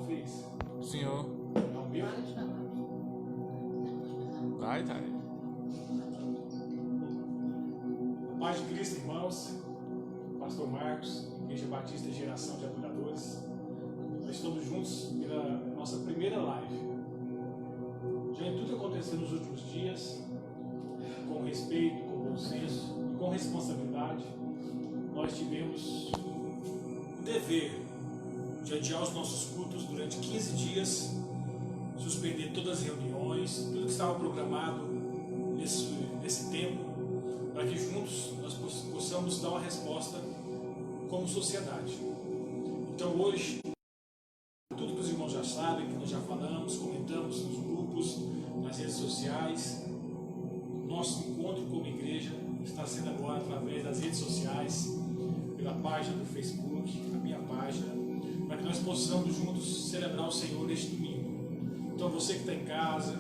fez? Senhor. É o meu? Vai, tá. A paz de Cristo, irmãos. Pastor Marcos, Igreja Batista Geração de Adoradores. Nós estamos juntos pela nossa primeira live. Diante de tudo que aconteceu nos últimos dias, com respeito, com bom senso e com responsabilidade, nós tivemos o dever de adiar os nossos cultos durante 15 dias, suspender todas as reuniões, tudo que estava programado nesse tempo, para que juntos nós possamos dar uma resposta como sociedade. Então hoje, tudo que os irmãos já sabem, que nós já falamos, comentamos nos grupos, nas redes sociais, nosso encontro como igreja está sendo agora através das redes sociais, pela página do Facebook, a minha página, para que nós possamos juntos celebrar o Senhor neste domingo. Então você que está em casa,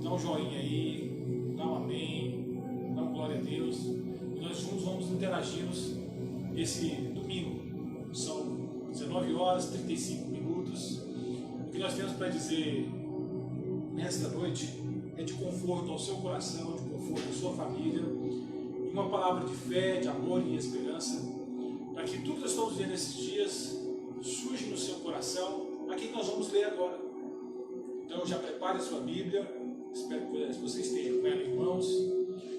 dá um joinha aí, dá um amém, dá um glória a Deus, e nós juntos vamos interagir esse domingo. São 19 horas, 35 minutos. O que nós temos para dizer nesta noite é de conforto ao seu coração, de conforto à sua família, e uma palavra de fé, de amor e esperança, para que tudo que nós estamos vendo nesses dias surja no seu coração, aqui que nós vamos ler agora. Então já prepare a sua Bíblia, espero que você esteja com ela em mãos.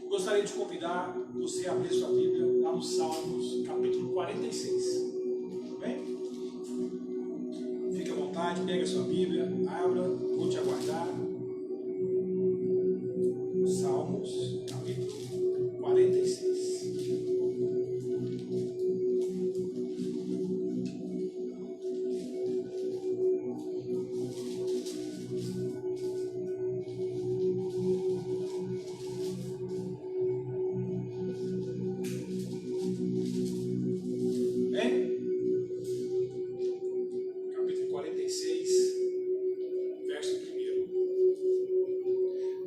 Gostaria de convidar você a abrir sua Bíblia lá no Salmos, capítulo 46. Tudo bem? Fique à vontade, pegue a sua Bíblia, abra, vou te aguardar. Salmos, capítulo 46.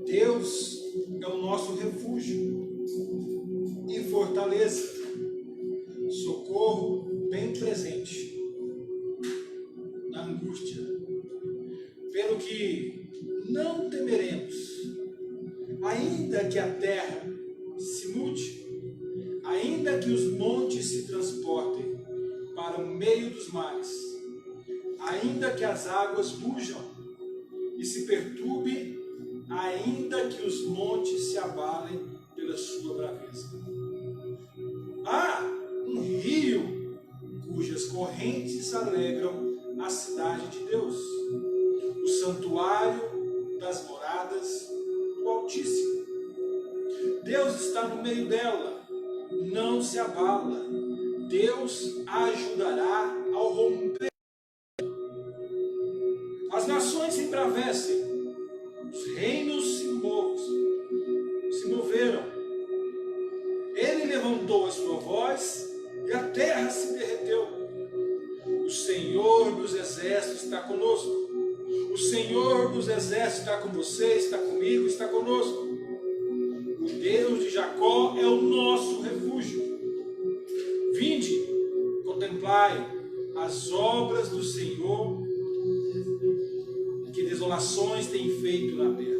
Deus é o nosso refúgio e fortaleza, socorro bem presente na angústia, pelo que não temeremos, ainda que a terra se mude, ainda que os montes se transportem para o meio dos mares, ainda que as águas rujam e se perturbe, ainda que os montes se abalem pela sua braveza. Há um rio cujas correntes alegram a cidade de Deus, o santuário das moradas do Altíssimo. Deus está no meio dela, não se abala. Deus a ajudará ao romper. As nações se embravecem, os reinos se moveram. Ele levantou a sua voz e a terra se derreteu. O Senhor dos exércitos está conosco. O Senhor dos exércitos está com você, está comigo, está conosco. O Deus de Jacó é o nosso refúgio. Vinde, contemplai as obras do Senhor, que desolações tem feito na terra.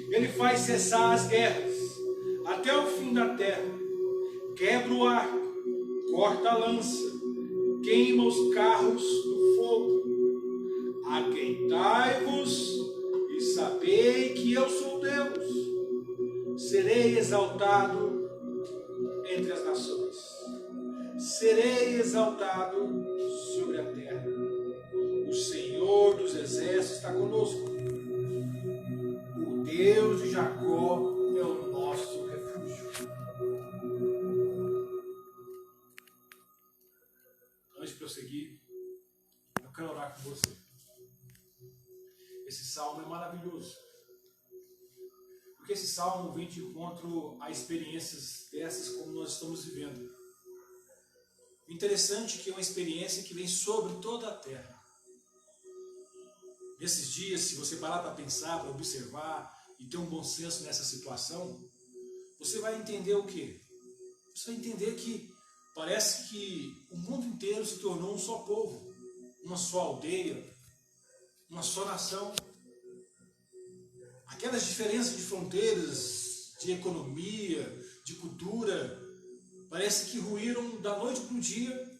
Ele faz cessar as guerras até o fim da terra, quebra o arco, corta a lança, queima os carros do fogo. Aquentai-vos e sabei que eu sou Deus. Serei exaltado entre as nações, serei exaltado sobre a terra. O Senhor dos exércitos está conosco. O Deus de Jacó é o nosso refúgio. Antes de prosseguir, eu quero orar com você. Esse salmo é maravilhoso, porque esse salmo vem de encontro a experiências dessas como nós estamos vivendo. O interessante é que é uma experiência que vem sobre toda a terra. Nesses dias, se você parar para pensar, para observar e ter um bom senso nessa situação, você vai entender o quê? Você vai entender que parece que o mundo inteiro se tornou um só povo, uma só aldeia, uma só nação. Aquelas diferenças de fronteiras, de economia, de cultura, parece que ruíram da noite para o dia.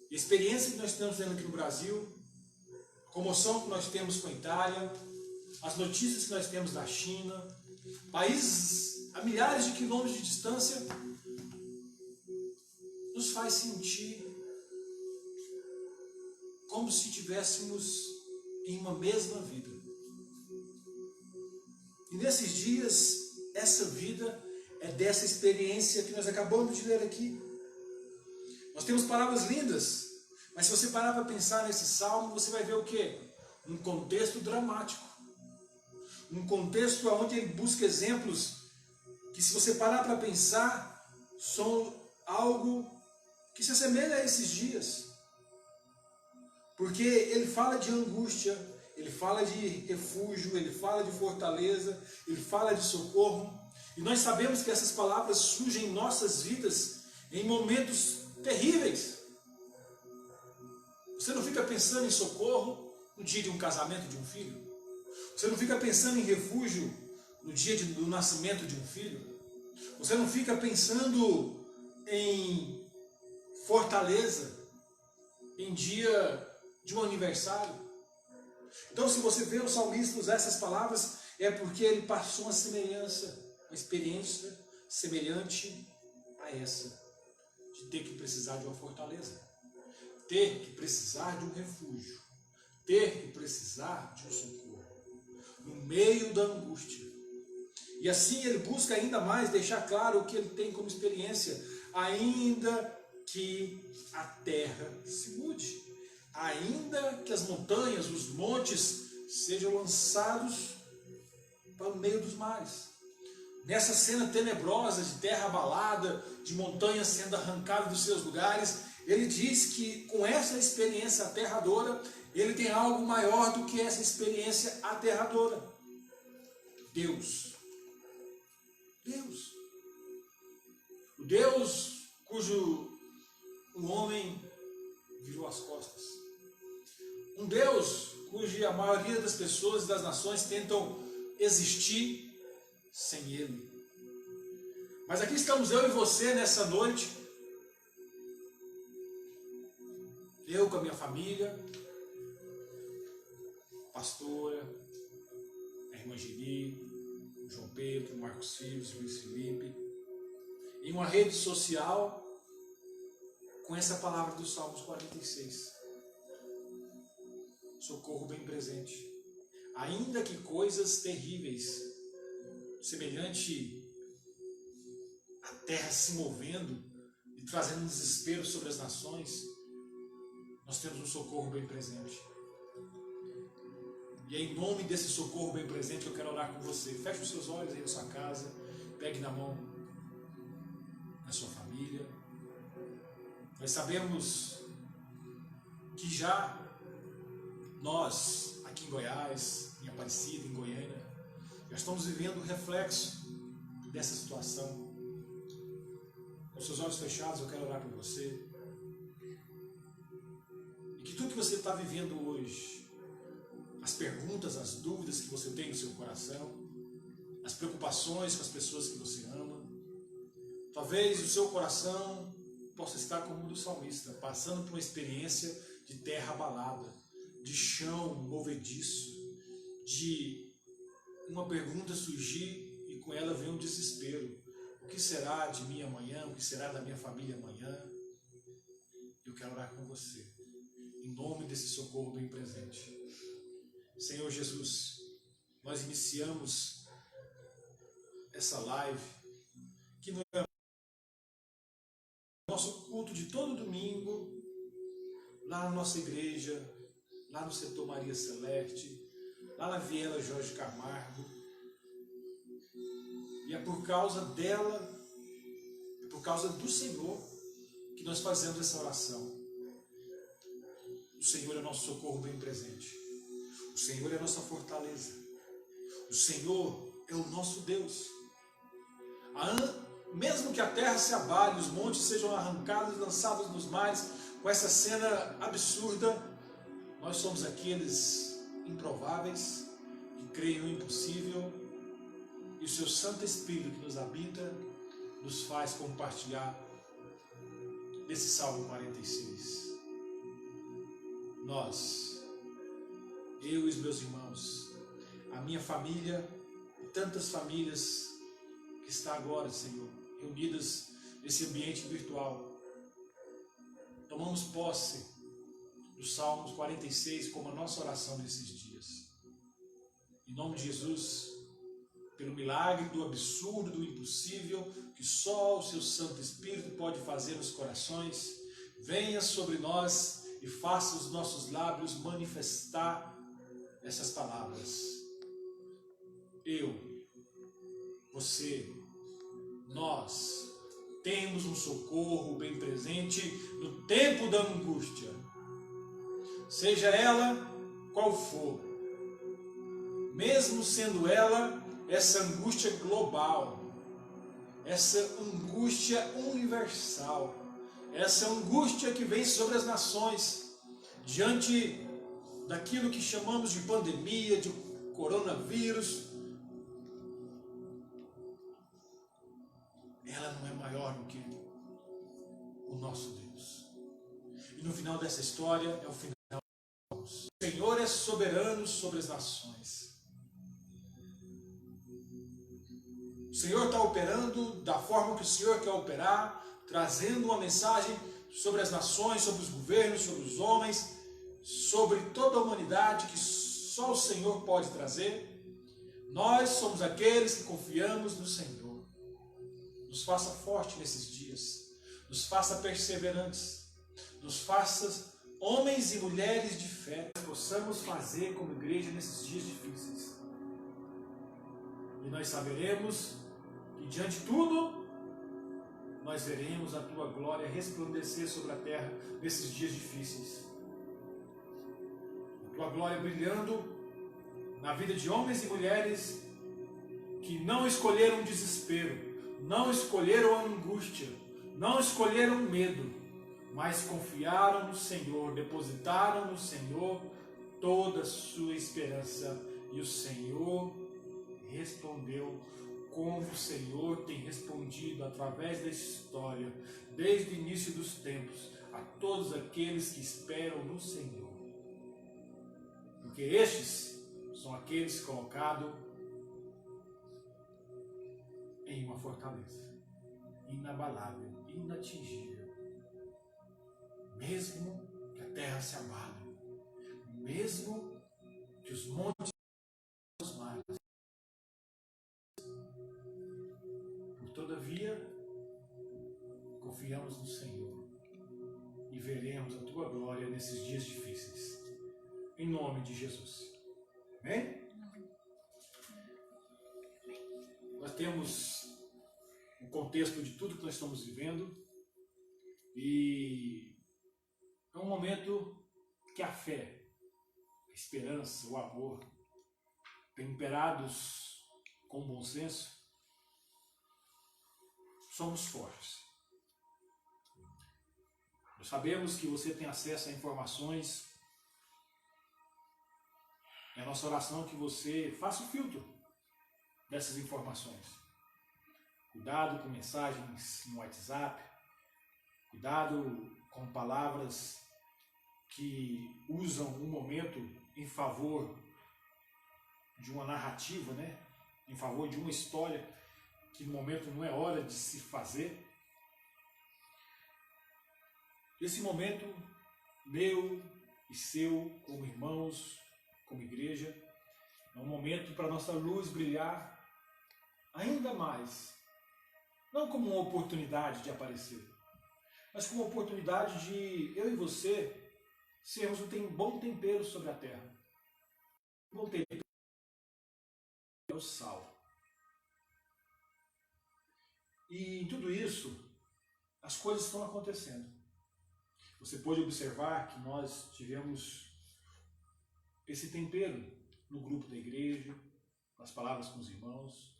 A experiência que nós estamos tendo aqui no Brasil, a comoção que nós temos com a Itália, as notícias que nós temos da China, países a milhares de quilômetros de distância, nos faz sentir como se estivéssemos em uma mesma vida. E nesses dias, essa vida é dessa experiência que nós acabamos de ler aqui. Nós temos palavras lindas, mas se você parar para pensar nesse salmo, você vai ver o quê? Um contexto dramático. Um contexto onde ele busca exemplos que, se você parar para pensar, são algo que se assemelha a esses dias. Porque ele fala de angústia, ele fala de refúgio, ele fala de fortaleza, ele fala de socorro. E nós sabemos que essas palavras surgem em nossas vidas em momentos terríveis. Você não fica pensando em socorro no dia de um casamento de um filho? Você não fica pensando em refúgio no dia do nascimento de um filho? Você não fica pensando em fortaleza em dia de um aniversário? Então, se você vê o salmista usar essas palavras, é porque ele passou uma semelhança, uma experiência semelhante a essa, de ter que precisar de uma fortaleza, ter que precisar de um refúgio, ter que precisar de um socorro, no meio da angústia. E assim ele busca ainda mais deixar claro o que ele tem como experiência, ainda que a terra se mude, ainda que as montanhas, os montes sejam lançados para o meio dos mares. Nessa cena tenebrosa de terra abalada, de montanhas sendo arrancadas dos seus lugares, ele diz que com essa experiência aterradora, ele tem algo maior do que essa experiência aterradora. Deus. Deus. O Deus cujo o homem virou as costas. Um Deus cuja a maioria das pessoas e das nações tentam existir sem Ele. Mas aqui estamos eu e você nessa noite. Eu com a minha família, a pastora, a irmã Geni, o João Pedro, o Marcos Filhos, o Luiz Felipe, em uma rede social com essa palavra dos Salmos 46. Socorro bem presente. Ainda que coisas terríveis, semelhante a terra se movendo e trazendo um desespero sobre as nações, nós temos um socorro bem presente. E é em nome desse socorro bem presente que eu quero orar com você. Feche os seus olhos aí na sua casa, pegue na mão da sua família. Nós sabemos que já nós, aqui em Goiás, em Aparecida, em Goiânia, já estamos vivendo o reflexo dessa situação. Com seus olhos fechados, eu quero orar por você. E que tudo que você está vivendo hoje, as perguntas, as dúvidas que você tem no seu coração, as preocupações com as pessoas que você ama, talvez o seu coração possa estar como o do salmista, passando por uma experiência de terra abalada, de chão movediço, de uma pergunta surgir e com ela vem um desespero. O que será de mim amanhã? O que será da minha família amanhã? Eu quero orar com você, em nome desse socorro bem presente. Senhor Jesus, nós iniciamos essa live, que não é nosso culto de todo domingo, lá na nossa igreja, lá no setor Maria Celeste, lá na Viela Jorge Camargo. E é por causa dela, é por causa do Senhor, que nós fazemos essa oração. O Senhor é nosso socorro bem presente. O Senhor é a nossa fortaleza. O Senhor é o nosso Deus. Mesmo que a terra se abale, os montes sejam arrancados e lançados nos mares, com essa cena absurda, Nós somos aqueles improváveis que creem no impossível e o seu Santo Espírito que nos habita nos faz compartilhar desse Salmo 46. Nós, eu e os meus irmãos, a minha família e tantas famílias que está agora, Senhor, reunidas nesse ambiente virtual, tomamos posse do Salmo 46 como a nossa oração nesses dias. Em nome de Jesus, pelo milagre do absurdo, do impossível, que só o seu Santo Espírito pode fazer nos corações, venha sobre nós e faça os nossos lábios manifestar essas palavras. Eu, você, nós temos um socorro bem presente no tempo da angústia, seja ela qual for, mesmo sendo ela essa angústia global, essa angústia universal, essa angústia que vem sobre as nações, diante daquilo que chamamos de pandemia, de coronavírus. Ela não é maior do que o nosso Deus. E no final dessa história, é o final. O Senhor é soberano sobre as nações. O Senhor está operando da forma que o Senhor quer operar, trazendo uma mensagem sobre as nações, sobre os governos, sobre os homens, sobre toda a humanidade que só o Senhor pode trazer. Nós somos aqueles que confiamos no Senhor. Nos faça forte nesses dias, nos faça perseverantes, nos faça homens e mulheres de fé, que possamos fazer como igreja nesses dias difíceis. E nós saberemos que diante de tudo, nós veremos a tua glória resplandecer sobre a terra nesses dias difíceis. A tua glória brilhando na vida de homens e mulheres que não escolheram o desespero, não escolheram a angústia, não escolheram o medo, mas confiaram no Senhor, depositaram no Senhor toda a sua esperança. E o Senhor respondeu como o Senhor tem respondido através da história, desde o início dos tempos, a todos aqueles que esperam no Senhor. Porque estes são aqueles colocados em uma fortaleza, inabalável, inatingível. Mesmo que a terra se abale, mesmo que os montes e os mares, todavia, confiamos no Senhor e veremos a tua glória nesses dias difíceis. Em nome de Jesus. Amém? Nós temos o contexto de tudo que nós estamos vivendo e é um momento que a fé, a esperança, o amor, temperados com bom senso, somos fortes. Nós sabemos que você tem acesso a informações. É a nossa oração que você faça o filtro dessas informações. Cuidado com mensagens no WhatsApp. Cuidado com palavras que usam um momento em favor de uma narrativa, né? Em favor de uma história que no momento não é hora de se fazer. Esse momento, meu e seu, como irmãos, como igreja, é um momento para nossa luz brilhar ainda mais. Não como uma oportunidade de aparecer, mas como uma oportunidade de eu e você sermos um bom tempero sobre a terra. Um bom tempero é o sal. E em tudo isso, as coisas estão acontecendo. Você pode observar que nós tivemos esse tempero no grupo da igreja, nas palavras com os irmãos,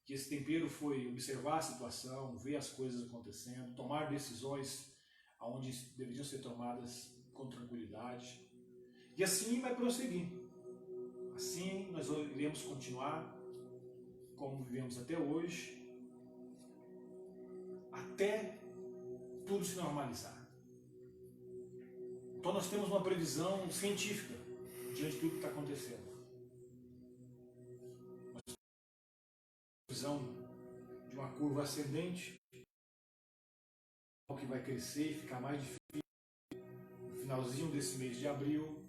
que esse tempero foi observar a situação, ver as coisas acontecendo, tomar decisões onde deveriam ser tomadas com tranquilidade. E assim vai prosseguir. Assim nós iremos continuar como vivemos até hoje, até tudo se normalizar. Então nós temos uma previsão científica diante de tudo que está acontecendo. Uma previsão de uma curva ascendente, que vai crescer e ficar mais difícil no finalzinho desse mês de abril,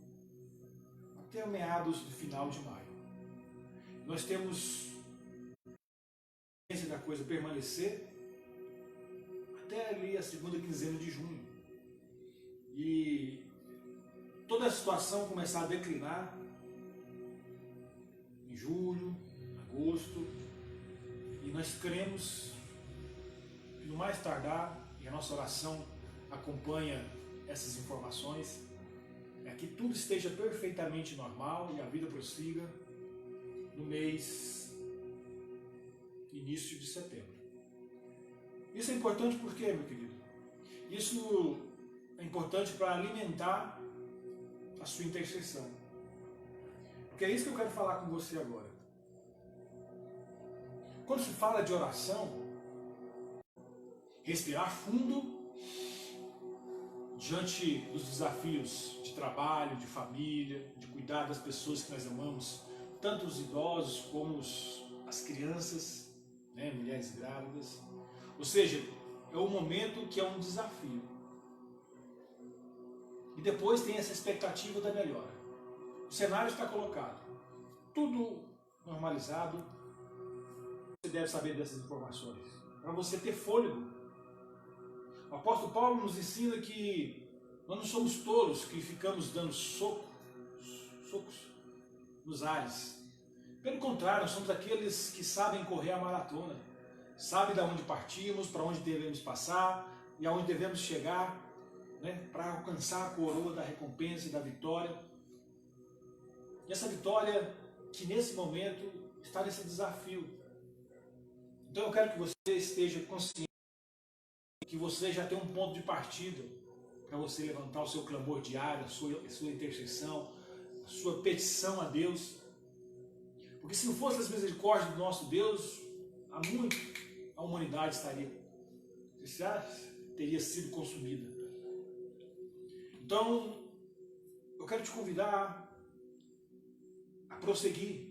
até meados do final de maio. Nós temos a tendência da coisa permanecer até ali a segunda quinzena de junho. E toda a situação começar a declinar em julho, agosto, e nós cremos que no mais tardar, e a nossa oração acompanha essas informações, é que tudo esteja perfeitamente normal e a vida prossiga no mês início de setembro. Isso é importante por quê, meu querido? Isso é importante para alimentar a sua intercessão. Porque é isso que eu quero falar com você agora. Quando se fala de oração, respirar fundo diante dos desafios de trabalho, de família, de cuidar das pessoas que nós amamos, tanto os idosos como as crianças, né, mulheres grávidas. Ou seja, é um momento que é um desafio. E depois tem essa expectativa da melhora. O cenário está colocado, tudo normalizado. Você deve saber dessas informações, para você ter fôlego. O apóstolo Paulo nos ensina que nós não somos tolos que ficamos dando socos nos ares. Pelo contrário, nós somos aqueles que sabem correr a maratona, sabem de onde partimos, para onde devemos passar e aonde devemos chegar, né, para alcançar a coroa da recompensa e da vitória. E essa vitória que nesse momento está nesse desafio. Então eu quero que você esteja consciente que você já tem um ponto de partida para você levantar o seu clamor diário, a sua intercessão, a sua petição a Deus. Porque se não fosse as misericórdias do nosso Deus, há muito a humanidade teria sido consumida. Então, eu quero te convidar a prosseguir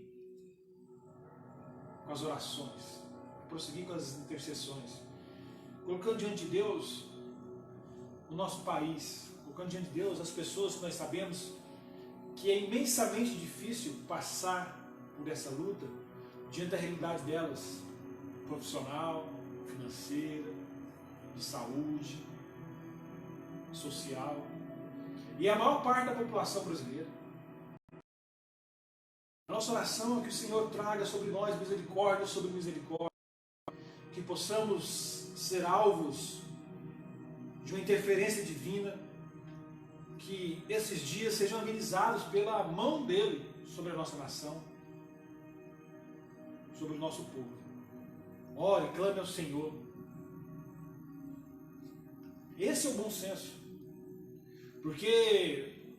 com as orações, a prosseguir com as intercessões, colocando diante de Deus o nosso país, colocando diante de Deus as pessoas que nós sabemos que é imensamente difícil passar por essa luta diante da realidade delas, profissional, financeira, de saúde, social, e a maior parte da população brasileira. A nossa oração é que o Senhor traga sobre nós misericórdia sobre misericórdia, que possamos ser alvos de uma interferência divina, que esses dias sejam amenizados pela mão dele sobre a nossa nação, sobre o nosso povo. Ore, clame ao Senhor. Esse é o bom senso, porque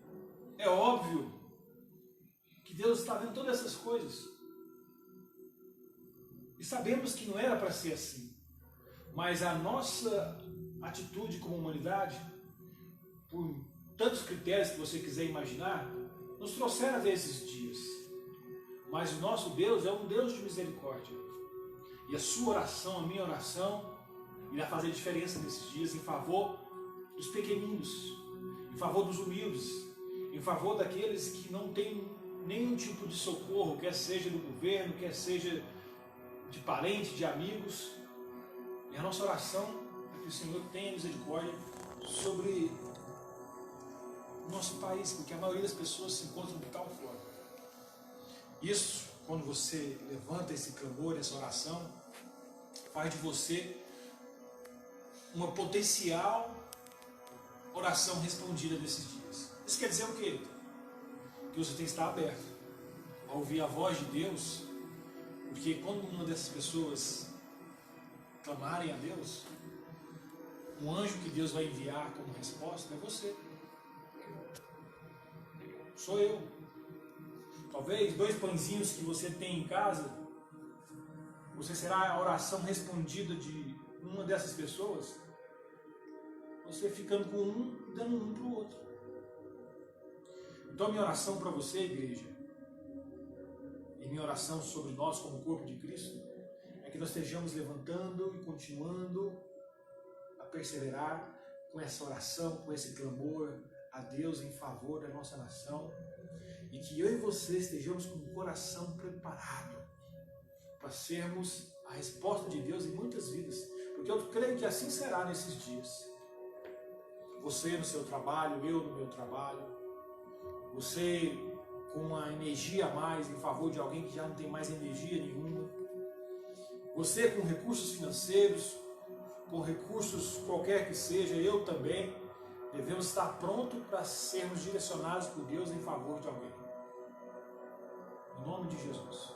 é óbvio que Deus está vendo todas essas coisas e sabemos que não era para ser assim, mas a nossa atitude como humanidade, por tantos critérios que você quiser imaginar, nos trouxeram até esses dias. Mas o nosso Deus é um Deus de misericórdia. E a sua oração, a minha oração, irá fazer diferença nesses dias em favor dos pequeninos, em favor dos humildes, em favor daqueles que não têm nenhum tipo de socorro, quer seja do governo, quer seja de parentes, de amigos. E a nossa oração é que o Senhor tenha misericórdia sobre o nosso país, porque a maioria das pessoas se encontram de tal forma. Isso, quando você levanta esse clamor, essa oração, faz de você uma potencial oração respondida nesses dias. Isso quer dizer o quê? Que você tem que estar aberto a ouvir a voz de Deus, porque quando uma dessas pessoas clamarem a Deus, um anjo que Deus vai enviar como resposta é você. Sou eu. Talvez 2 pãezinhos que você tem em casa, você será a oração respondida de uma dessas pessoas, você ficando com um e dando um para o outro. Então, minha oração para você, igreja, e minha oração sobre nós como corpo de Cristo, é que nós estejamos levantando e continuando a perseverar com essa oração, com esse clamor a Deus em favor da nossa nação, e que eu e você estejamos com o coração preparado para sermos a resposta de Deus em muitas vidas, porque eu creio que assim será nesses dias. Você no seu trabalho, eu no meu trabalho, você com uma energia a mais em favor de alguém que já não tem mais energia nenhuma, você com recursos financeiros, com recursos qualquer que seja, eu também, devemos estar prontos para sermos direcionados por Deus em favor de alguém. Em nome de Jesus.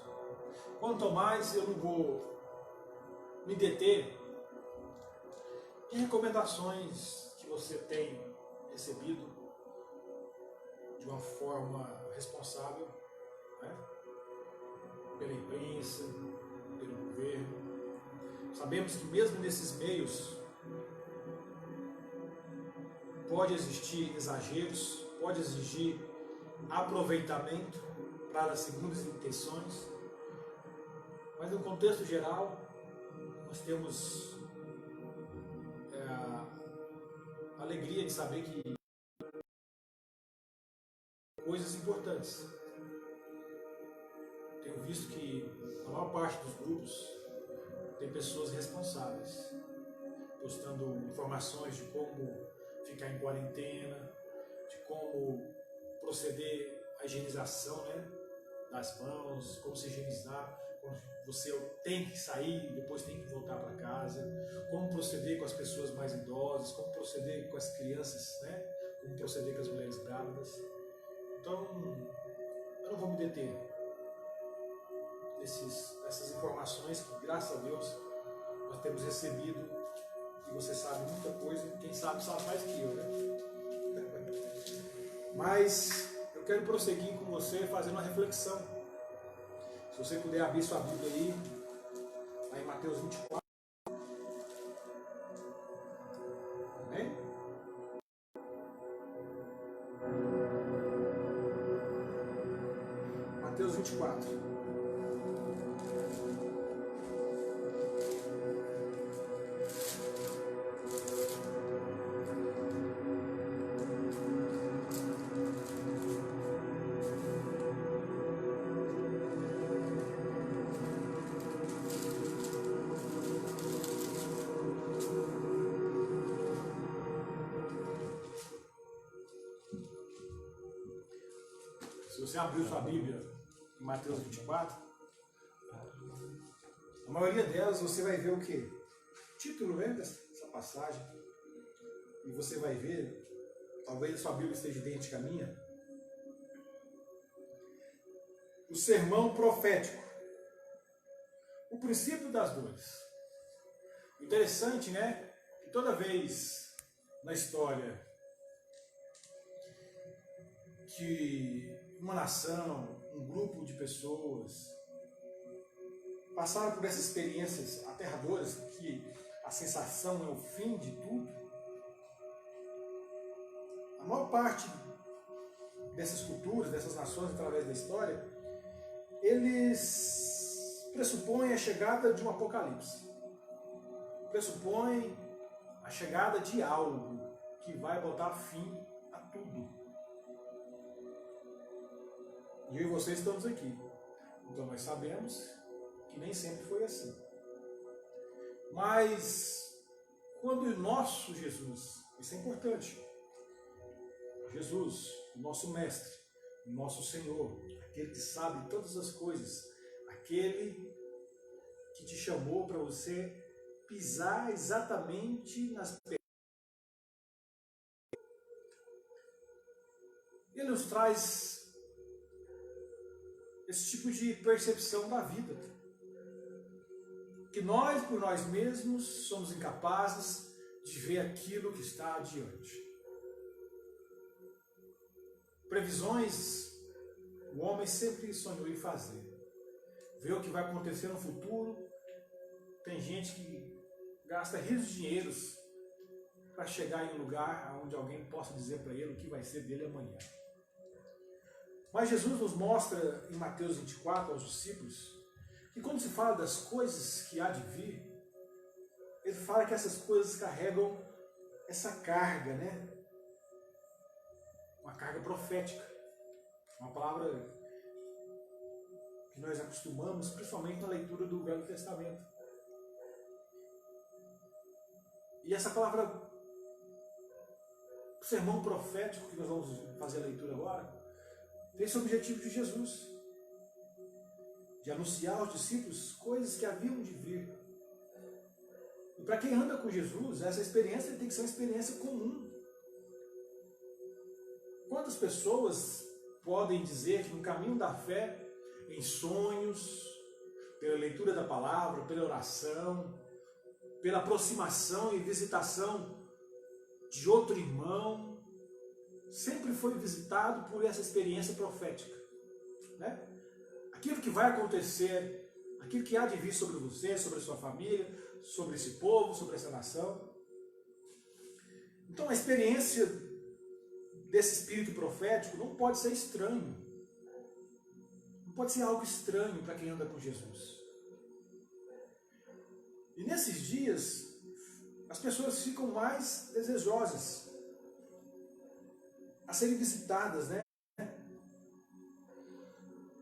Quanto mais, eu não vou me deter em recomendações que você tem recebido de uma forma responsável, né? Pela imprensa, pelo governo. Sabemos que mesmo nesses meios pode existir exageros, pode existir aproveitamento para as segundas intenções, mas no contexto geral nós temos a alegria de saber que coisas importantes. Tenho visto que a maior parte dos grupos tem pessoas responsáveis, postando informações de como ficar em quarentena, de como proceder à higienização, né, das mãos, como se higienizar, como você tem que sair e depois tem que voltar para casa, como proceder com as pessoas mais idosas, como proceder com as crianças, né, como proceder com as mulheres grávidas. Então, eu não vou me deter nessas informações que, graças a Deus, nós temos recebido, e você sabe muita coisa, quem sabe mais que eu, né? Mas eu quero prosseguir com você fazendo uma reflexão. Se você puder abrir sua Bíblia aí, lá em Mateus 24. Amém? Mateus 24. Se você abriu sua Bíblia em Mateus 24, a maioria delas você vai ver o quê? Título, né, dessa passagem. E você vai ver, talvez a sua Bíblia esteja idêntica à minha, o sermão profético, o princípio das dores. Interessante, né, que toda vez na história que uma nação, um grupo de pessoas passaram por essas experiências aterradoras, que a sensação é o fim de tudo, a maior parte dessas culturas, dessas nações através da história, eles pressupõem a chegada de um apocalipse, pressupõem a chegada de algo que vai botar fim a tudo. E eu e você estamos aqui. Então nós sabemos que nem sempre foi assim. Mas quando o nosso Jesus, isso é importante, Jesus, o nosso Mestre, o nosso Senhor, aquele que sabe todas as coisas, aquele que te chamou para você pisar exatamente nas pernas. Ele nos traz esse tipo de percepção da vida, que nós, por nós mesmos, somos incapazes de ver aquilo que está adiante. Previsões o homem sempre sonhou em fazer. Ver o que vai acontecer no futuro. Tem gente que gasta rios de dinheiros para chegar em um lugar onde alguém possa dizer para ele o que vai ser dele amanhã. Mas Jesus nos mostra em Mateus 24 aos discípulos que quando se fala das coisas que há de vir, ele fala que essas coisas carregam essa carga, né? Uma carga profética. Uma palavra que nós acostumamos, principalmente na leitura do Velho Testamento. E essa palavra, o sermão profético que nós vamos fazer a leitura agora, tem esse objetivo de Jesus, de anunciar aos discípulos coisas que haviam de vir. E para quem anda com Jesus, essa experiência tem que ser uma experiência comum. Quantas pessoas podem dizer que no caminho da fé, em sonhos, pela leitura da palavra, pela oração, pela aproximação e visitação de outro irmão, sempre foi visitado por essa experiência profética, né? Aquilo que vai acontecer, aquilo que há de vir sobre você, sobre a sua família, sobre esse povo, sobre essa nação. Então a experiência desse espírito profético não pode ser estranho. Não pode ser algo estranho para quem anda com Jesus. E nesses dias, as pessoas ficam mais desejosas a serem visitadas, né?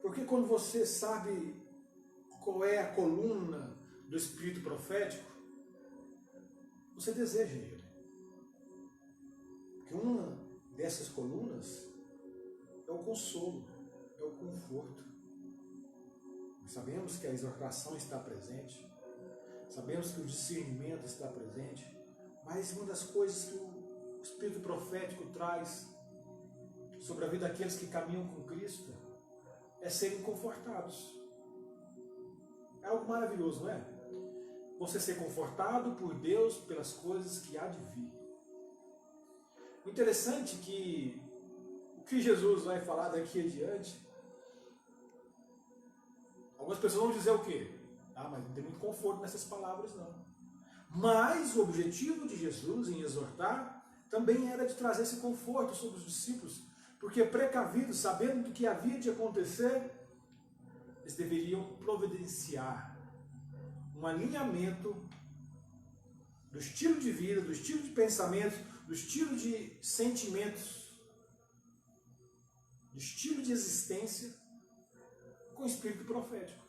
Porque quando você sabe qual é a coluna do espírito profético, você deseja ele. Porque uma dessas colunas é o consolo, é o conforto. Nós sabemos que a exortação está presente, sabemos que o discernimento está presente, mas uma das coisas que o espírito profético traz sobre a vida daqueles que caminham com Cristo é serem confortados. É algo maravilhoso, não é? Você ser confortado por Deus pelas coisas que há de vir. O interessante é que o que Jesus vai falar daqui adiante, algumas pessoas vão dizer o quê? Ah, mas não tem muito conforto nessas palavras, não. Mas o objetivo de Jesus em exortar também era de trazer esse conforto sobre os discípulos, porque precavidos, sabendo do que havia de acontecer, eles deveriam providenciar um alinhamento do estilo de vida, do estilo de pensamento, do estilo de sentimentos, do estilo de existência com o espírito profético.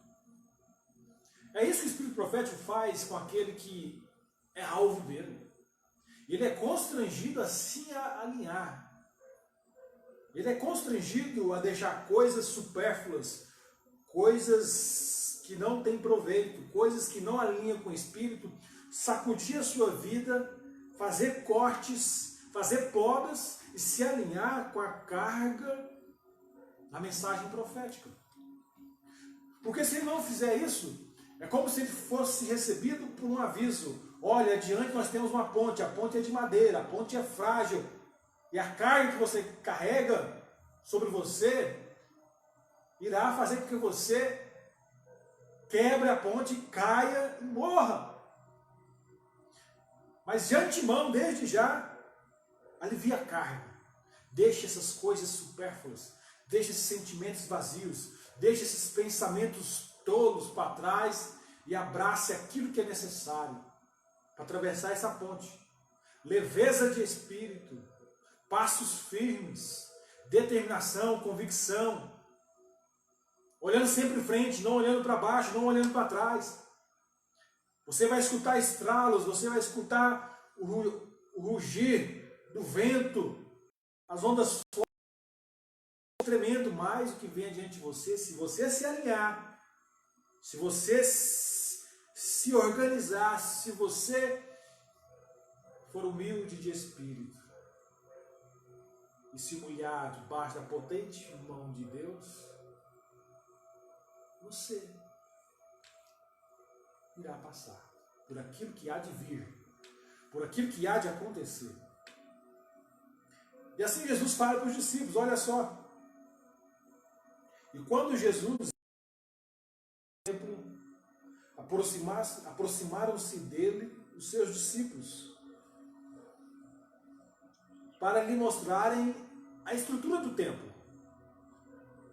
É isso que o espírito profético faz com aquele que é alvo dele. Ele é constrangido a se alinhar. Ele é constrangido a deixar coisas supérfluas, coisas que não têm proveito, coisas que não alinham com o espírito, sacudir a sua vida, fazer cortes, fazer podas e se alinhar com a carga da mensagem profética. Porque se ele não fizer isso, é como se ele fosse recebido por um aviso. Olha, adiante nós temos uma ponte, a ponte é de madeira, a ponte é frágil, e a carga que você carrega sobre você irá fazer com que você quebre a ponte, caia e morra. Mas de antemão, desde já, alivia a carga. Deixe essas coisas supérfluas, deixe esses sentimentos vazios, deixe esses pensamentos tolos para trás e abrace aquilo que é necessário para atravessar essa ponte. Leveza de espírito, passos firmes, determinação, convicção, olhando sempre em frente, não olhando para baixo, não olhando para trás. Você vai escutar estralos, você vai escutar o rugir do vento, as ondas fortes, tremendo mais o que vem adiante de você. Se você se alinhar, se você se organizar, se você for humilde de espírito e se humilhar debaixo da potente mão de Deus, você irá passar por aquilo que há de vir, por aquilo que há de acontecer. E assim Jesus fala para os discípulos, olha só. E quando Jesus aproximaram-se dele os seus discípulos para lhe mostrarem a estrutura do templo.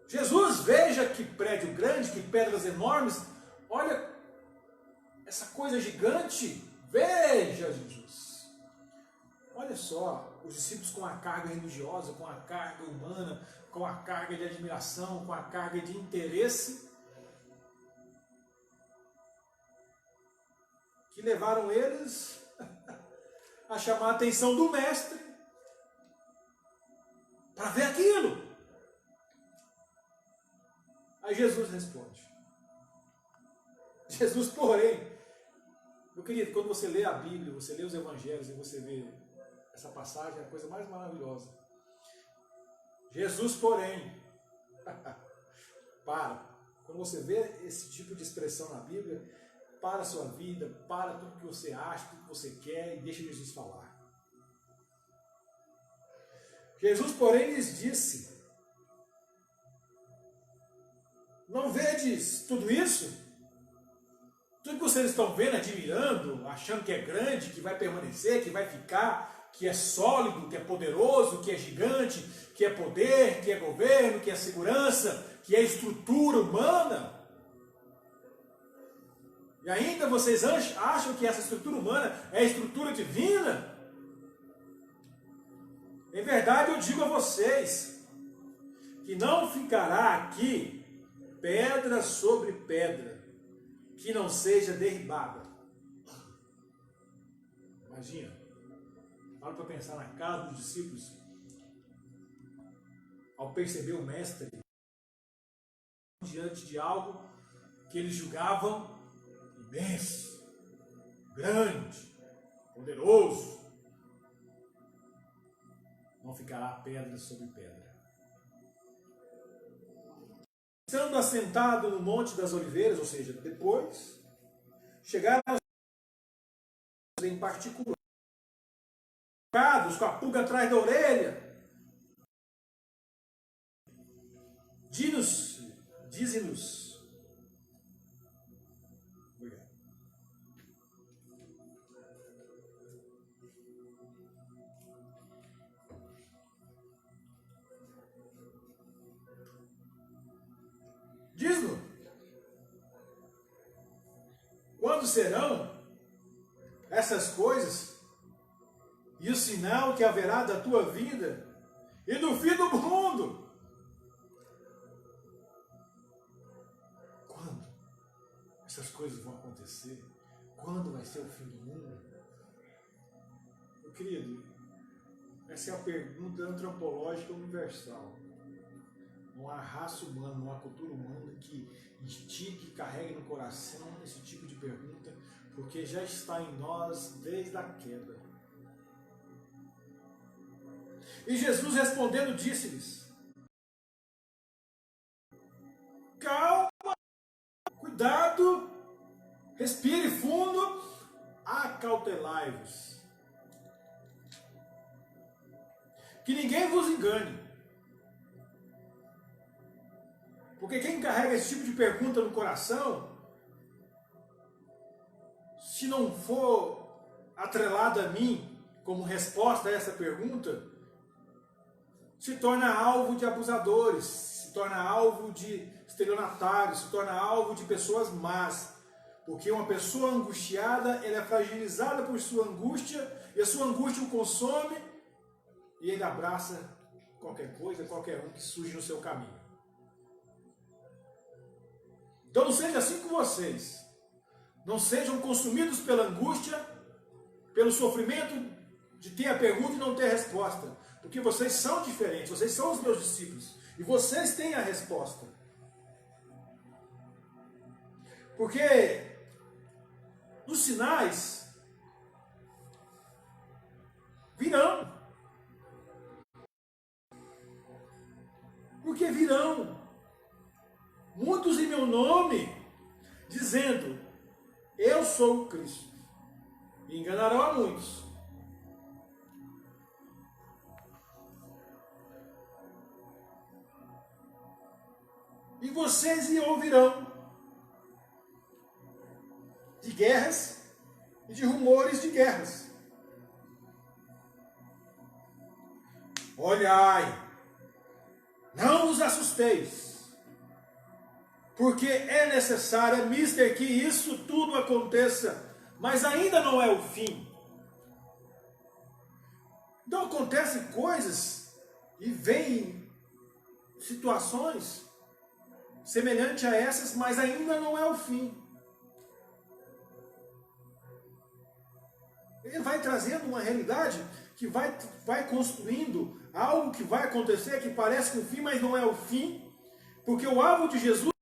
Jesus, veja que prédio grande, que pedras enormes, olha essa coisa gigante, veja Jesus. Olha só, os discípulos com a carga religiosa, com a carga humana, com a carga de admiração, com a carga de interesse, que levaram eles a chamar a atenção do mestre para ver aquilo. Aí Jesus responde. Jesus, porém, meu querido, quando você lê a Bíblia, você lê os Evangelhos e você vê essa passagem, é a coisa mais maravilhosa. Jesus, porém, para. Quando você vê esse tipo de expressão na Bíblia, para a sua vida, para tudo que você acha, tudo que você quer e deixa Jesus falar. Jesus, porém, lhes disse: não vedes tudo isso? Tudo que vocês estão vendo, admirando, achando que é grande, que vai permanecer, que vai ficar, que é sólido, que é poderoso, que é gigante, que é poder, que é governo, que é segurança, que é estrutura humana. E ainda vocês acham que essa estrutura humana é a estrutura divina? Em verdade eu digo a vocês, que não ficará aqui pedra sobre pedra, que não seja derribada. Imagina, para pensar na casa dos discípulos, ao perceber o mestre diante de algo que eles julgavam imenso, grande, poderoso, não ficará pedra sobre pedra. Estando assentado no Monte das Oliveiras, ou seja, depois, chegaram em particular, com a pulga atrás da orelha. Dize-nos. Diz-nos. Quando serão essas coisas e o sinal que haverá da tua vinda e do fim do mundo? Quando essas coisas vão acontecer? Quando vai ser o fim do mundo? Meu querido, essa é a pergunta antropológica universal. Não há raça humana, não há cultura humana que instigue, que carregue no coração esse tipo de pergunta, porque já está em nós desde a queda. E Jesus respondendo disse-lhes: calma, cuidado, respire fundo, acautelai-vos. Que ninguém vos engane. Porque quem carrega esse tipo de pergunta no coração, se não for atrelado a mim como resposta a essa pergunta, se torna alvo de abusadores, se torna alvo de estelionatários, se torna alvo de pessoas más. Porque uma pessoa angustiada, ela é fragilizada por sua angústia, e a sua angústia o consome, e ele abraça qualquer coisa, qualquer um que surge no seu caminho. Então não seja assim com vocês. Não sejam consumidos pela angústia, pelo sofrimento de ter a pergunta e não ter a resposta. Porque vocês são diferentes, vocês são os meus discípulos. E vocês têm a resposta. Porque os sinais virão. Porque virão. Muitos em meu nome, dizendo: eu sou o Cristo. E enganarão a muitos. E vocês ouvirão de guerras e de rumores de guerras. Olhai, não vos assusteis, porque é necessário, é mister, que isso tudo aconteça, mas ainda não é o fim. Então acontecem coisas e vêm situações semelhantes a essas, mas ainda não é o fim. Ele vai trazendo uma realidade que vai construindo algo que vai acontecer, que parece que o fim, mas não é o fim, porque o alvo de Jesus,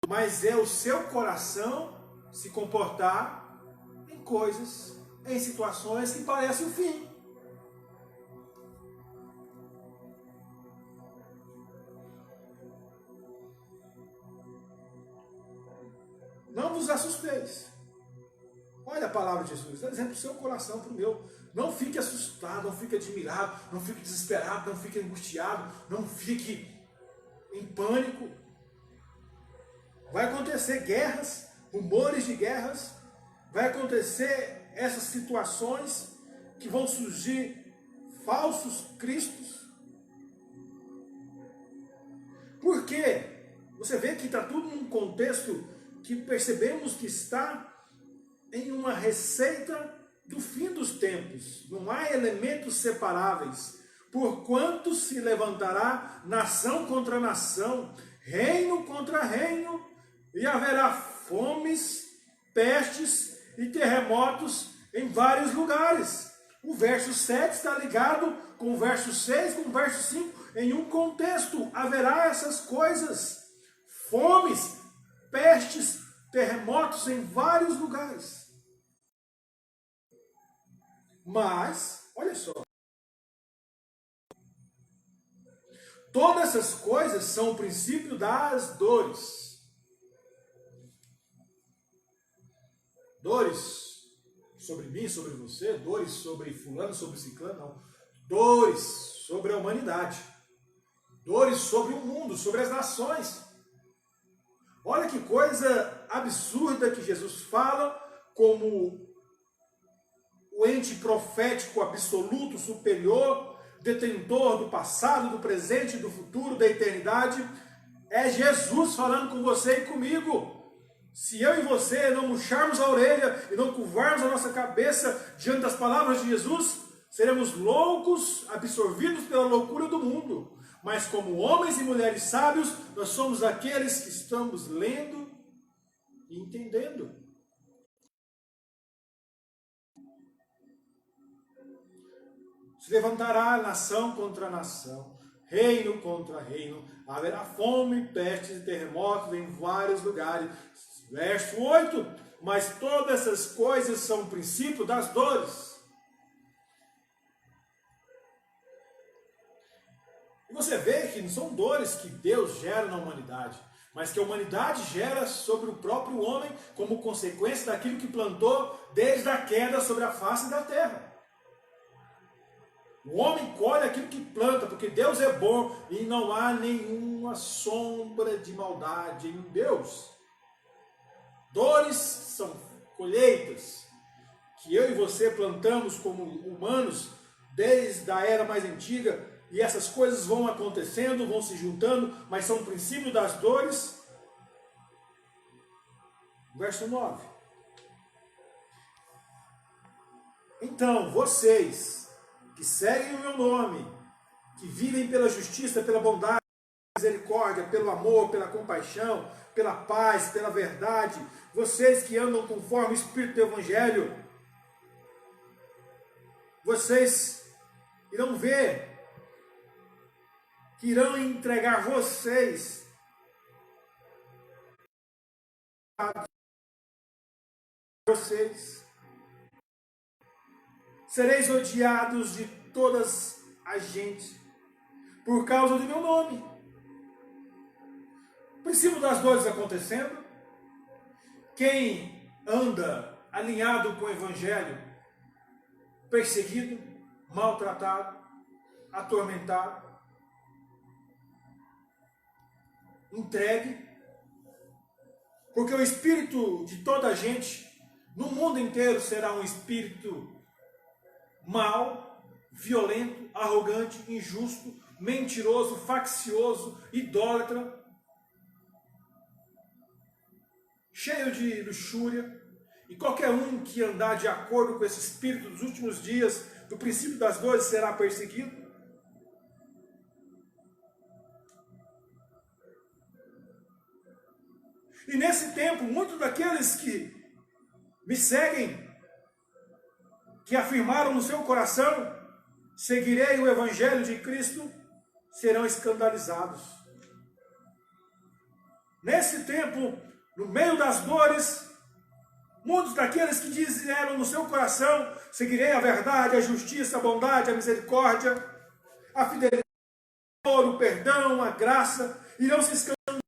mas é o seu coração se comportar em coisas, em situações que parecem o fim. Não vos assusteis. Olha a palavra de Jesus, dá exemplo do seu coração para o meu. Não fique assustado, não fique admirado, não fique desesperado, não fique angustiado, não fique em pânico. Vai acontecer guerras, rumores de guerras, vai acontecer essas situações que vão surgir falsos cristos. Por quê? Você vê que está tudo num contexto que percebemos que está em uma receita do fim dos tempos. Não há elementos separáveis. Porquanto se levantará nação contra nação, reino contra reino, e haverá fomes, pestes e terremotos em vários lugares. O verso 7 está ligado com o verso 6, com o verso 5, em um contexto. Haverá essas coisas, fomes, pestes, terremotos em vários lugares. Mas, olha só, todas essas coisas são o princípio das dores. Dores sobre mim, sobre você, dores sobre fulano, sobre ciclano, não. Dores sobre a humanidade. Dores sobre o mundo, sobre as nações. Olha que coisa absurda que Jesus fala como o ente profético absoluto, superior, detentor do passado, do presente, do futuro, da eternidade. É Jesus falando com você e comigo. Se eu e você não murcharmos a orelha e não curvarmos a nossa cabeça diante das palavras de Jesus, seremos loucos, absorvidos pela loucura do mundo. Mas como homens e mulheres sábios, nós somos aqueles que estamos lendo e entendendo. Se levantará nação contra nação, reino contra reino, haverá fome, pestes e terremotos em vários lugares. Verso 8, mas todas essas coisas são o princípio das dores. E você vê que não são dores que Deus gera na humanidade, mas que a humanidade gera sobre o próprio homem como consequência daquilo que plantou desde a queda sobre a face da terra. O homem colhe aquilo que planta, porque Deus é bom e não há nenhuma sombra de maldade em Deus. Dores são colheitas que eu e você plantamos como humanos desde a era mais antiga, e essas coisas vão acontecendo, vão se juntando, mas são o princípio das dores. Verso 9. Então, vocês que seguem o meu nome, que vivem pela justiça, pela bondade, pela misericórdia, pelo amor, pela compaixão, pela paz, pela verdade, vocês que andam conforme o Espírito do Evangelho, vocês irão ver que irão entregar vocês a vocês. Sereis odiados de todas as gentes por causa do meu nome. O princípio das dores acontecendo. Quem anda alinhado com o Evangelho, perseguido, maltratado, atormentado. entregue, porque o espírito de toda a gente, no mundo inteiro, será um espírito mau, violento, arrogante, injusto, mentiroso, faccioso, idólatra, cheio de luxúria. E qualquer um que andar de acordo com esse espírito dos últimos dias, do princípio das dores, será perseguido. E nesse tempo, muitos daqueles que me seguem, que afirmaram no seu coração, seguirei o Evangelho de Cristo, serão escandalizados. Nesse tempo, no meio das dores, muitos daqueles que disseram no seu coração, seguirei a verdade, a justiça, a bondade, a misericórdia, a fidelidade, o perdão, a graça, irão se escandalizar,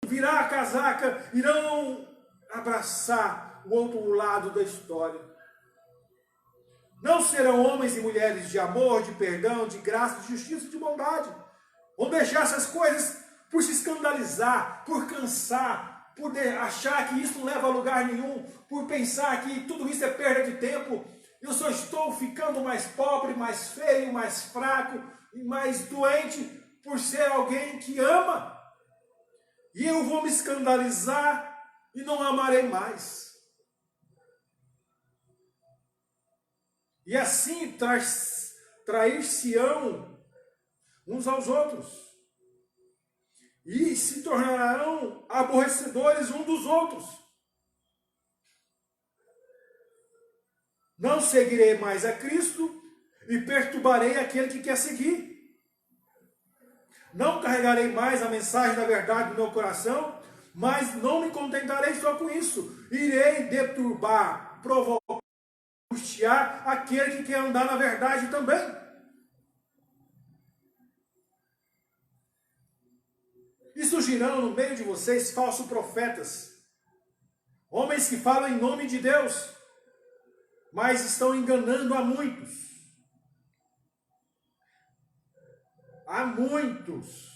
virar a casaca, irão abraçar o outro lado da história. Não serão homens e mulheres de amor, de perdão, de graça, de justiça e de bondade. Vão deixar essas coisas por se escandalizar, por cansar, por achar que isso não leva a lugar nenhum, por pensar que tudo isso é perda de tempo. Eu só estou ficando mais pobre, mais feio, mais fraco e mais doente por ser alguém que ama. E eu vou me escandalizar e não amarei mais. E assim trair-se-ão uns aos outros. E se tornarão aborrecedores uns dos outros. Não seguirei mais a Cristo e perturbarei aquele que quer seguir. Não carregarei mais a mensagem da verdade no meu coração, mas não me contentarei só com isso. Irei deturbar, provocar, angustiar aquele que quer andar na verdade também. E surgirão no meio de vocês falsos profetas, homens que falam em nome de Deus, mas estão enganando a muitos. Há muitos,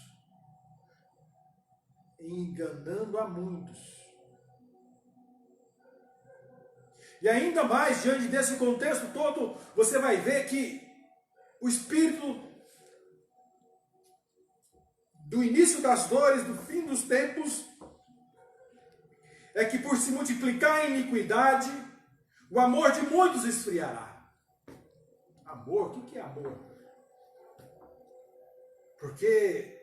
enganando a muitos. E ainda mais, diante desse contexto todo, você vai ver que o espírito do início das dores, do fim dos tempos, é que por se multiplicar a iniquidade, o amor de muitos esfriará. Amor? O que é amor? Porque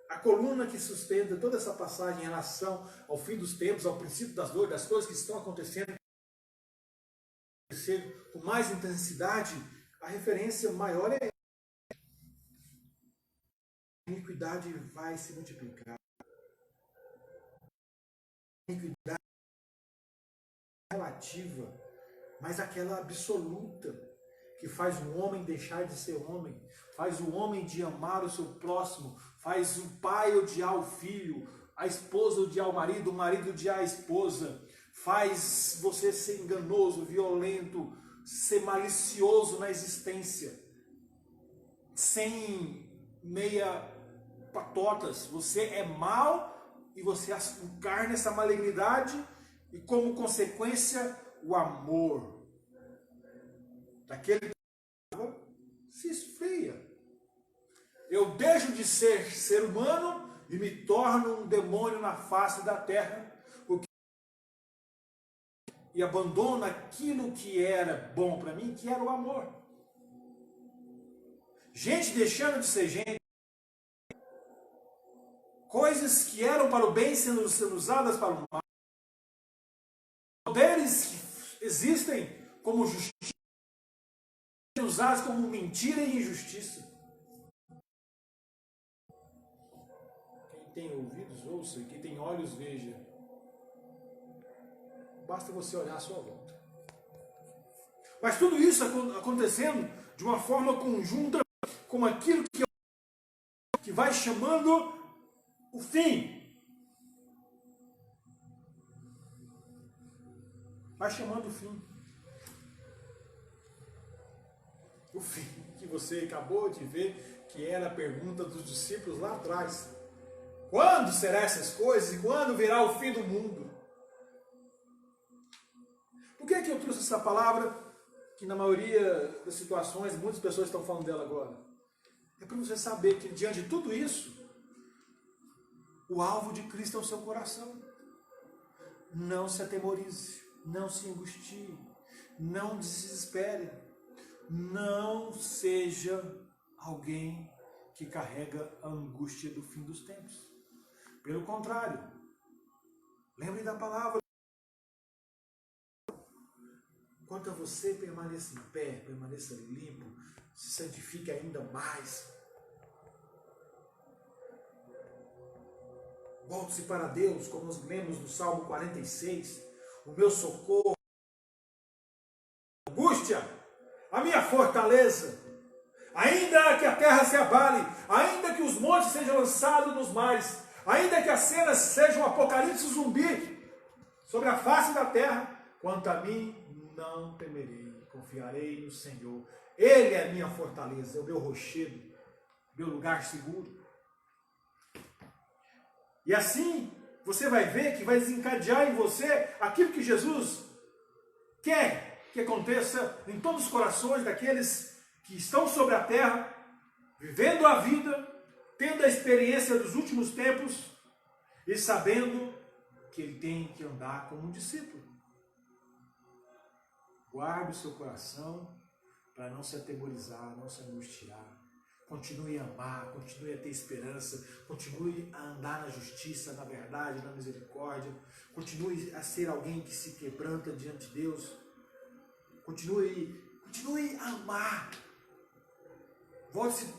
a coluna que sustenta toda essa passagem em relação ao fim dos tempos, ao princípio das dores, das coisas que estão acontecendo com mais intensidade, a referência maior é a iniquidade vai se multiplicar. A iniquidade relativa, mas aquela absoluta, que faz o homem deixar de ser homem, faz o homem de amar o seu próximo, faz o pai odiar o filho, a esposa odiar o marido odiar a esposa, faz você ser enganoso, violento, ser malicioso na existência, sem meia patotas. Você é mau e você encarna essa malignidade e, como consequência, o amor daquele que se esfria. Eu deixo de ser humano e me torno um demônio na face da terra, e abandono aquilo que era bom para mim, que era o amor. Gente deixando de ser gente, coisas que eram para o bem sendo usadas para o mal, poderes que existem como justiça, usados como mentira e injustiça. Quem tem ouvidos, ouça, e quem tem olhos, veja. Basta você olhar à sua volta. Mas tudo isso acontecendo de uma forma conjunta com aquilo que vai chamando o fim. Vai chamando o fim. O fim. que você acabou de ver, que era a pergunta dos discípulos lá atrás. Quando serão essas coisas e quando virá o fim do mundo? Por que eu trouxe essa palavra, que na maioria das situações, muitas pessoas estão falando dela agora? É para você saber que diante de tudo isso, o alvo de Cristo é o seu coração. Não se atemorize, não se angustie, não desespere, não seja alguém que carrega a angústia do fim dos tempos. Pelo contrário, lembre da palavra. Quanto a você, permaneça em pé, permaneça limpo, se santifique ainda mais. Volte-se para Deus, como nós lemos no Salmo 46, o meu socorro, angústia, a minha fortaleza. Ainda que a terra se abale, ainda que os montes sejam lançados nos mares, ainda que as cenas sejam um apocalipse zumbi sobre a face da terra, quanto a mim, não temerei, confiarei no Senhor. Ele é a minha fortaleza, é o meu rochedo, meu lugar seguro. E assim, você vai ver que vai desencadear em você aquilo que Jesus quer que aconteça em todos os corações daqueles que estão sobre a terra, vivendo a vida, tendo a experiência dos últimos tempos e sabendo que ele tem que andar como um discípulo. Guarde o seu coração para não se atemorizar, não se angustiar. Continue a amar, continue a ter esperança, continue a andar na justiça, na verdade, na misericórdia. Continue a ser alguém que se quebranta diante de Deus. Continue a amar. Volte-se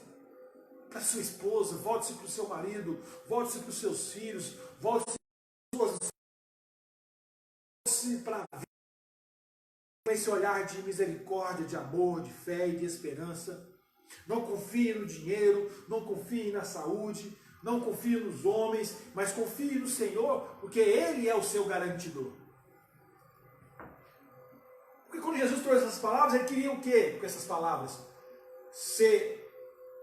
para sua esposa, volte-se para o seu marido, volte-se para os seus filhos, volte-se para a vida com esse olhar de misericórdia, de amor, de fé e de esperança. Não confie no dinheiro, não confie na saúde, não confie nos homens, mas confie no Senhor, porque Ele é o seu garantidor. Porque quando Jesus trouxe essas palavras, Ele queria o quê com essas palavras? Ser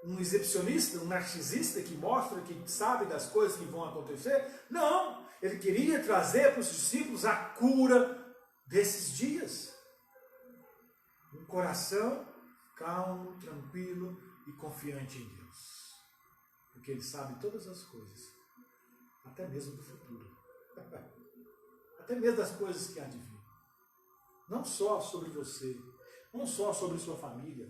um exibicionista, um narcisista que mostra, que sabe das coisas que vão acontecer? Não! Ele queria trazer para os discípulos a cura desses dias. Um coração calmo, tranquilo e confiante em Deus. Porque Ele sabe todas as coisas, até mesmo do futuro. Até mesmo das coisas que há de vir. Não só sobre você, não só sobre sua família,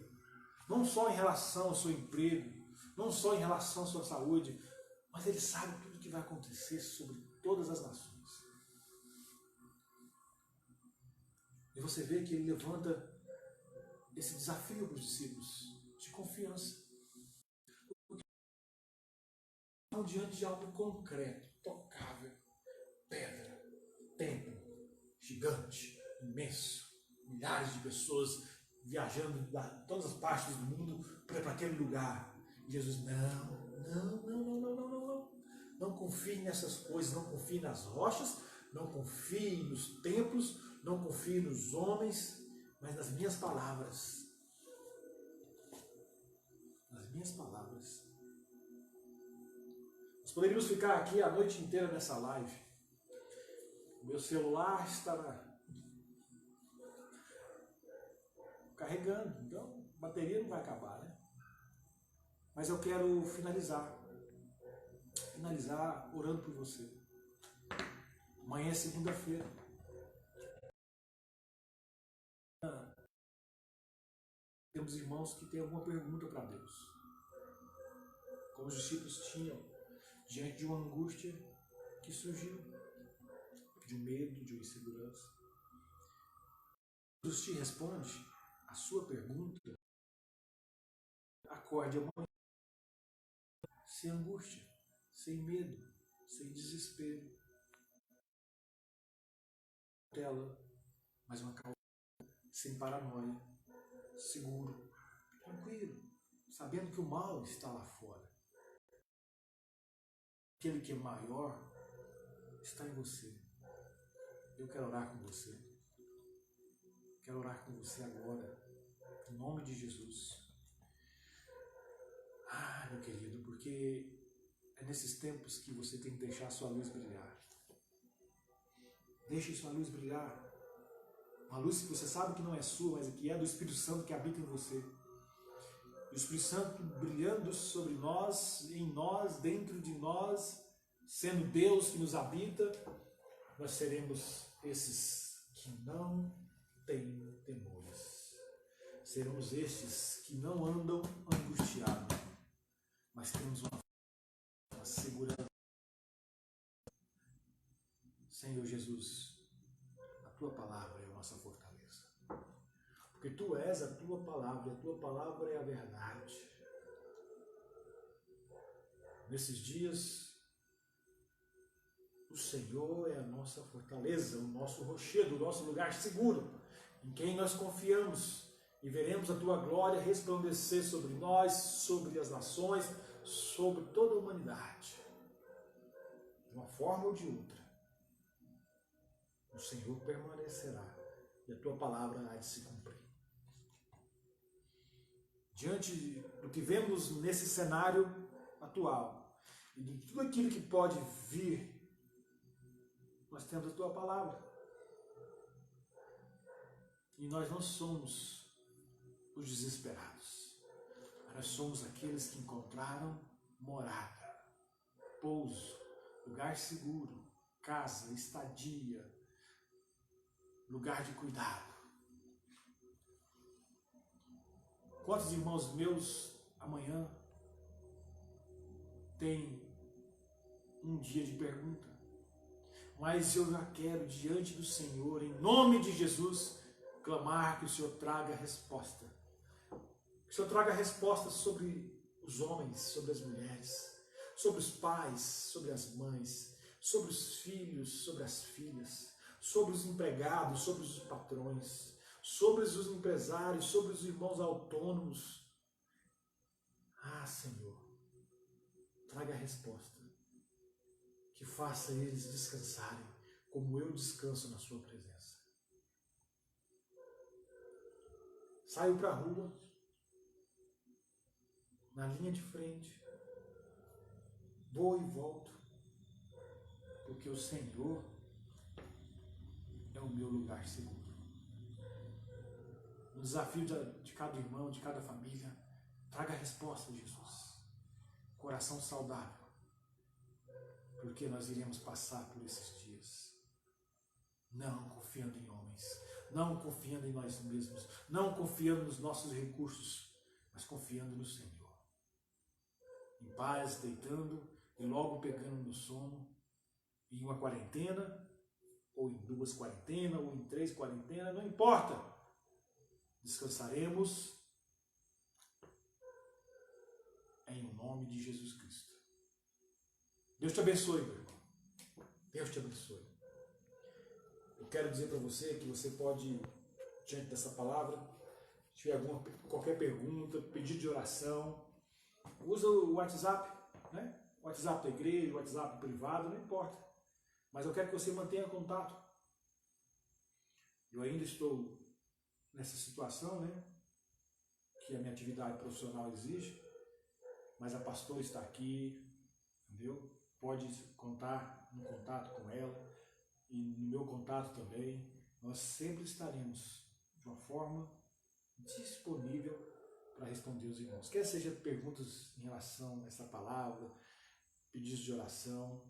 não só em relação ao seu emprego, não só em relação à sua saúde, mas Ele sabe tudo o que vai acontecer sobre todas as nações. E você vê que Ele levanta esse desafio para os discípulos de confiança. Estão diante de algo concreto, tocável, pedra, templo, gigante, imenso, milhares de pessoas viajando de todas as partes do mundo para aquele lugar. E Jesus, não confie nessas coisas, não confie nas rochas, não confie nos templos, não confie nos homens, mas nas minhas palavras. Nas minhas palavras. Nós poderíamos ficar aqui a noite inteira nessa live. O meu celular estará carregando, então a bateria não vai acabar, né? Mas eu quero finalizar orando por você. Amanhã é segunda-feira. Temos irmãos que têm alguma pergunta para Deus. Como os discípulos tinham, diante de uma angústia que surgiu, de um medo, de uma insegurança. Jesus te responde a sua pergunta. Acorde amanhã, sem angústia, sem medo, sem desespero. Mas uma calma, sem paranoia, seguro, tranquilo, sabendo que o mal está lá fora. Aquele que é maior está em você. Eu quero orar com você. Quero orar com você agora, em nome de Jesus. porque é nesses tempos que você tem que deixar a sua luz brilhar. Deixe sua luz brilhar. Uma luz que você sabe que não é sua, mas que é do Espírito Santo que habita em você. E o Espírito Santo brilhando sobre nós, em nós, dentro de nós, sendo Deus que nos habita, nós seremos esses que não têm temores. Seremos estes que não andam angustiados, mas temos uma segurança. Senhor Jesus, a Tua palavra é a nossa fortaleza. Porque Tu és a Tua palavra, e a Tua palavra é a verdade. Nesses dias, o Senhor é a nossa fortaleza, o nosso rochedo, o nosso lugar seguro, em quem nós confiamos e veremos a Tua glória resplandecer sobre nós, sobre as nações, sobre toda a humanidade. De uma forma ou de outra, o Senhor permanecerá e a Tua palavra há de se cumprir. Diante do que vemos nesse cenário atual e de tudo aquilo que pode vir, nós temos a Tua palavra. E nós não somos os desesperados. Nós somos aqueles que encontraram morada, pouso, lugar seguro, casa, estadia, lugar de cuidado. Quantos irmãos meus amanhã têm um dia de pergunta? Mas eu já quero, diante do Senhor, em nome de Jesus, clamar que o Senhor traga resposta. Que o Senhor traga resposta sobre os homens, sobre as mulheres, sobre os pais, sobre as mães, sobre os filhos, sobre as filhas, sobre os empregados, sobre os patrões, sobre os empresários, sobre os irmãos autônomos. Ah, Senhor, traga a resposta. Que faça eles descansarem, como eu descanso na Sua presença. Saio para a rua, na linha de frente, vou e volto, porque o Senhor é o meu lugar seguro. O desafio de cada irmão, de cada família, traga a resposta, Jesus. Coração saudável. Porque nós iremos passar por esses dias, não confiando em homens, não confiando em nós mesmos, não confiando nos nossos recursos, mas confiando no Senhor. Em paz, deitando e logo pegando no sono, em uma quarentena, ou em 2 quarentenas, ou em 3 quarentenas, não importa. Descansaremos em nome de Jesus Cristo. Deus te abençoe, meu irmão. Deus te abençoe. Eu quero dizer para você que você pode, diante dessa palavra, se tiver qualquer pergunta, pedido de oração, usa o WhatsApp, né? O WhatsApp da igreja, o WhatsApp privado, não importa. Mas eu quero que você mantenha contato. Eu ainda estou nessa situação, né? Que a minha atividade profissional exige, mas a pastora está aqui, entendeu? Pode contar no contato com ela e no meu contato também. Nós sempre estaremos de uma forma disponível para responder os irmãos. Quer seja perguntas em relação a essa palavra, pedidos de oração.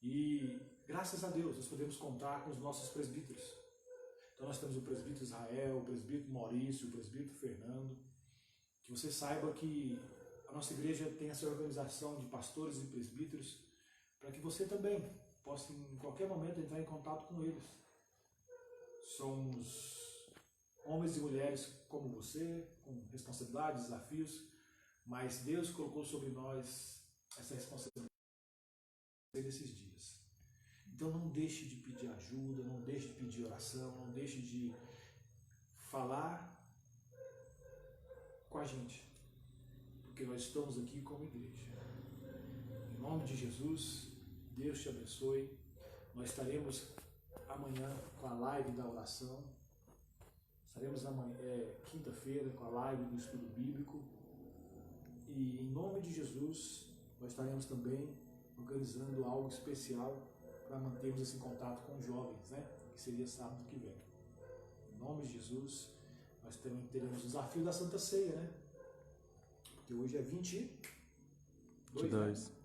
E graças a Deus nós podemos contar com os nossos presbíteros. Então nós temos o presbítero Israel, o presbítero Maurício, o presbítero Fernando. Que você saiba que a nossa igreja tem essa organização de pastores e presbíteros para que você também possa em qualquer momento entrar em contato com eles. Somos homens e mulheres como você, com responsabilidades, desafios, mas Deus colocou sobre nós essa responsabilidade nesses dias. Então não deixe de pedir ajuda, não deixe de pedir oração, não deixe de falar com a gente. Porque nós estamos aqui como igreja. Em nome de Jesus, Deus te abençoe. Nós estaremos amanhã com a live da oração. Estaremos quinta-feira com a live do estudo bíblico. E em nome de Jesus, nós estaremos também organizando algo especial para mantermos esse contato com os jovens, né? Que seria sábado que vem. Em nome de Jesus, nós também teremos o desafio da Santa Ceia, né? Porque hoje é 22, né?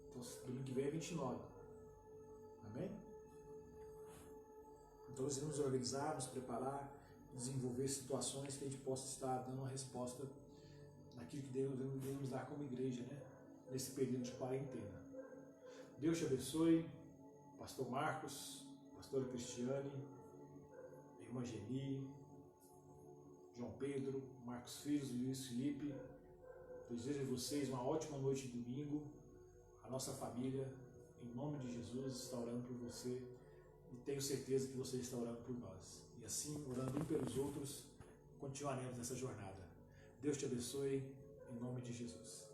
Então, domingo que vem é 29. Amém? Então, nós iremos organizar, nos preparar, desenvolver situações que a gente possa estar dando uma resposta naquilo que devemos dar como igreja, né? Nesse período de quarentena. Deus te abençoe, Pastor Marcos, Pastora Cristiane, Irmã Geni, João Pedro, Marcos Filhos e Luiz Felipe. Desejo a vocês uma ótima noite de domingo. A nossa família, em nome de Jesus, está orando por você e tenho certeza que você está orando por nós. E assim, orando um pelos outros, continuaremos nessa jornada. Deus te abençoe, em nome de Jesus.